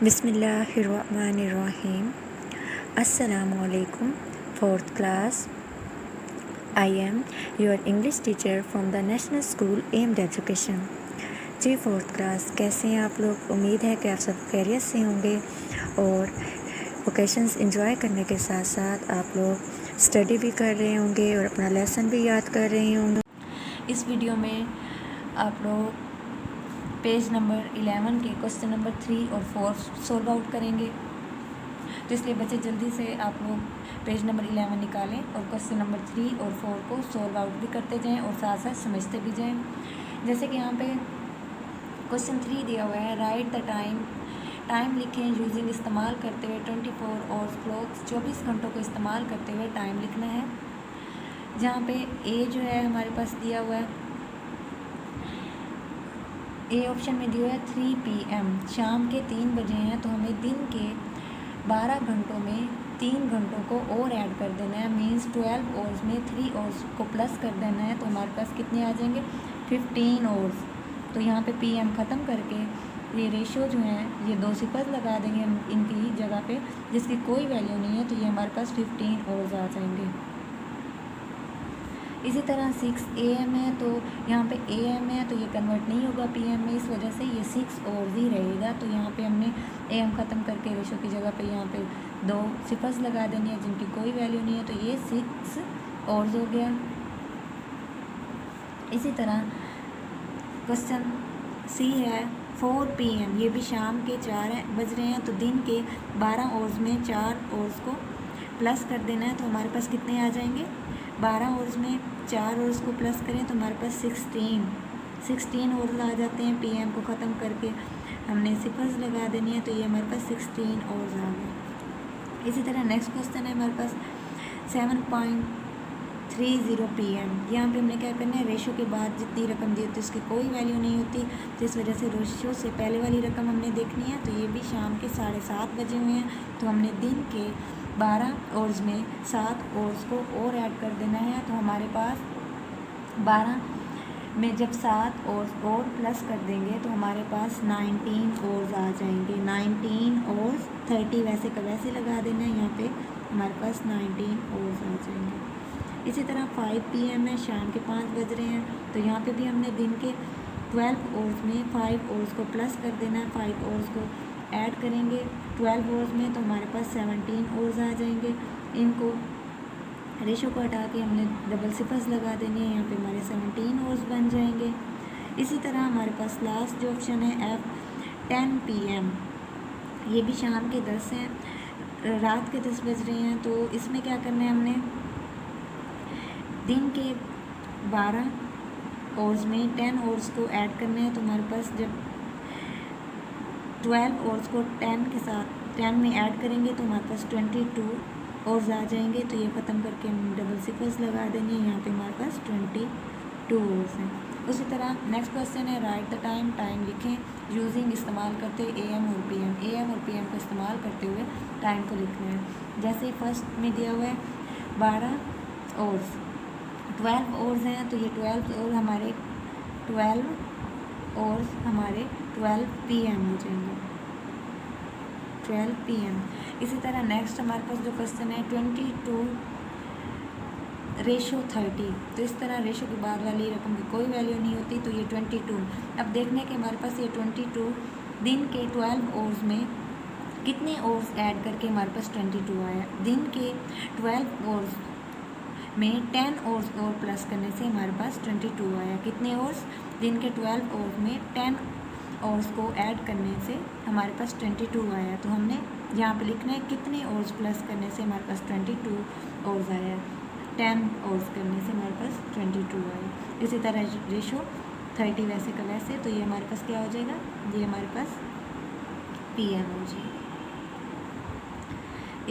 बिस्मिल्लाहिर्रहमानिर्रहीम। अस्सलामुअलैकुम। Fourth class. I am your English teacher from the national school aimed education. जी fourth class, कैसे हैं आप लोग? उम्मीद है कि आप सब खैरियत से होंगे और ओकेशंस एंजॉय करने के साथ साथ आप लोग स्टडी भी कर रहे होंगे और अपना लेसन भी याद कर रहे होंगे। इस वीडियो में आप लोग पेज नंबर 11 के क्वेश्चन नंबर 3 और 4 सॉल्व आउट करेंगे। तो इसलिए बच्चे जल्दी से आप लोग पेज नंबर 11 निकालें और क्वेश्चन नंबर 3 और 4 को सॉल्व आउट भी करते जाएं और साथ साथ समझते भी जाएं। जैसे कि यहाँ पे क्वेश्चन 3 दिया हुआ है, राइट द टाइम लिखें यूजिंग इस्तेमाल करते हुए 24 आवर्स क्लॉक। 24 घंटों को इस्तेमाल करते हुए टाइम लिखना है। जहाँ पे ए जो है हमारे पास दिया हुआ है, ए ऑप्शन में दिया है 3 PM, शाम के 3 बजे हैं, तो हमें दिन के 12 घंटों में 3 घंटों को और ऐड कर देना है। मीन्स 12 आवर्स में 3 आवर्स को प्लस कर देना है, तो हमारे पास कितने आ जाएंगे? 15 आवर्स। तो यहाँ पे PM ख़त्म करके ये रेशो जो है ये 2 सिफर लगा देंगे इनकी जगह पे, जिसकी कोई वैल्यू नहीं है, तो ये हमारे पास 15 आवर्स आ जाएंगे। इसी तरह 6 AM है, तो यहाँ पे AM है तो ये कन्वर्ट नहीं होगा PM में, इस वजह से ये 6 आवर्स ही रहेगा। तो यहाँ पे हमने AM ख़त्म करके रेशो की जगह पे यहाँ पे 2 सिफर्स लगा देनी है जिनकी कोई वैल्यू नहीं है, तो ये 6 आवर्स हो गया। इसी तरह क्वेश्चन C है 4 PM, ये भी शाम के 4 बज रहे हैं, तो दिन के 12 आवर्स में 4 आवर्स को प्लस कर देना है, तो हमारे पास कितने आ जाएंगे? 12 आवर्स में 4 आवर्स को प्लस करें तो हमारे पास 16 आवर्स आ जाते हैं। PM को ख़त्म करके हमने सिफर्स लगा देनी है, तो ये हमारे पास 16 आवर्स आ गए। इसी तरह नेक्स्ट क्वेश्चन है हमारे पास 7.30 PM। यहाँ पे हमने क्या करना है, रेशो के बाद जितनी रकम दी होती है उसकी कोई वैल्यू नहीं होती, तो इस वजह से रेशो से पहले वाली रकम हमने देखनी है। तो ये भी शाम के 7:30 बजे हुए हैं, तो हमने दिन के 12 आवर्स में 7 आवर्स को और ऐड कर देना है, तो हमारे पास 12 में जब 7 आवर्स और प्लस कर देंगे तो हमारे पास 19 आवर्स आ जाएंगे। 19 आवर्स 30 वैसे का वैसे लगा देना है, यहाँ पे हमारे पास 19 आवर्स आ जाएंगे। इसी तरह 5 PM है, शाम के 5 बज रहे हैं, तो यहाँ पे भी हमने दिन के 12 आवर्स में 5 आवर्स को प्लस कर देना है, 5 आवर्स को ऐड करेंगे 12 आवर्स में, तो हमारे पास 17 आवर्स आ जाएंगे। इनको रेशो को हटा के हमने डबल सिफर्स लगा देनी है, यहाँ पे हमारे 17 आवर्स बन जाएंगे। इसी तरह हमारे पास लास्ट जो ऑप्शन है F 10 PM, ये भी शाम के 10 हैं, रात के 10 बज रहे हैं, तो इसमें क्या करना है, हमने दिन के 12 आवर्स में 10 आवर्स को ऐड करना है, तो हमारे पास जब 12 आवर्स को 10 के साथ 10 में ऐड करेंगे तो हमारे पास 22 आवर्स आ जाएंगे। तो ये ख़त्म करके हम डबल सिफर्स लगा देंगे, यहाँ पे हमारे पास 22 आवर्स हैं। उसी तरह नेक्स्ट क्वेश्चन है, राइट द टाइम लिखें यूजिंग इस्तेमाल करते हुए AM और PM को इस्तेमाल करते हुए टाइम को लिखना है। जैसे फर्स्ट में दिया हुआ है 12 आवर्स, 12 आवर्स हैं, तो ये 12 आवर्स हमारे 12 PM हो जाएंगे, 12 PM। इसी तरह नेक्स्ट हमारे पास जो क्वेश्चन है 22:30, तो इस तरह रेशो के बाद वाली रकम की कोई वैल्यू नहीं होती, तो ये 22। अब देखने के हमारे पास ये 22 दिन के 12 आवर्स में कितने आवर्स ऐड करके हमारे पास 22 आया। दिन के 12 आवर्स में 10 आवर्स और प्लस करने से हमारे पास 22 आया। कितने आवर्स? दिन के 12 आवर्स में 10 आवर्स को ऐड करने से हमारे पास 22 आया। तो हमने यहाँ पे लिखना है कितने आवर्स प्लस करने से हमारे पास 22 आवर्स आया। 10 आवर्स करने से हमारे पास 22 आया। इसी तरह रेशो 30 वैसे का वैसे, तो ये हमारे पास क्या हो जाएगा? ये हमारे पास PM हो जाएगा।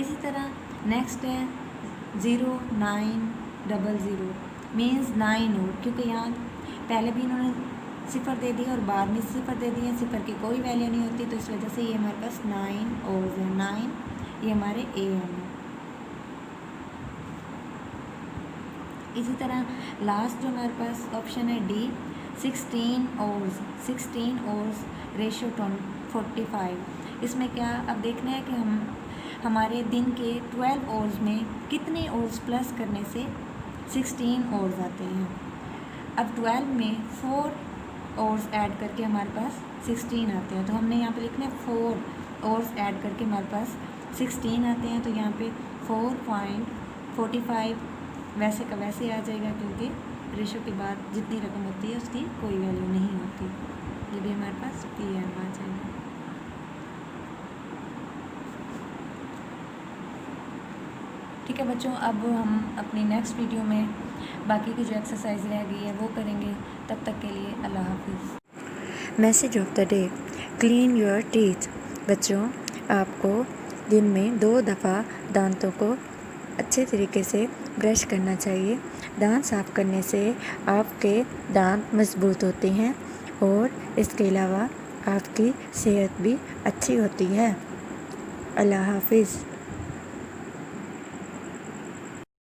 इसी तरह नेक्स्ट है 0900 मीन्स 9 आवर, क्योंकि यहाँ पहले भी इन्होंने सिफर दे दिया और बाद में सिफर दे दिया, सिफर की कोई वैल्यू नहीं होती, तो इस वजह से ये हमारे पास 9 आवर्स है। 9 ये हमारे AM है। इसी तरह लास्ट जो हमारे पास ऑप्शन है D 16 आवर्स रेशो 45, इसमें क्या अब देखना है कि हमारे दिन के 12 आवर्स में कितने आवर्स प्लस करने से 16 आवर्स आते हैं। अब 12 में 4 आवर्स ऐड करके हमारे पास 16 आते हैं, तो हमने यहाँ पे लिखना है 4 आवर्स ऐड करके हमारे पास 16 आते हैं। तो यहाँ पे 4.45 वैसे का वैसे आ जाएगा, क्योंकि रेशो के बाद जितनी रकम होती है उसकी कोई वैल्यू नहीं होती। ये भी हमारे पास PM आ जाएगा। ठीक है बच्चों, अब हम अपनी नेक्स्ट वीडियो में बाकी की जो एक्सरसाइज रह गई है वो करेंगे। तब तक के लिए अल्लाह हाफिज़। Message of the day, clean your teeth. बच्चों, आपको दिन में 2 दफ़ा दांतों को अच्छे तरीके से ब्रश करना चाहिए। दांत साफ़ करने से आपके दांत मजबूत होते हैं और इसके अलावा आपकी सेहत भी अच्छी होती है। अल्लाह हाफिज़।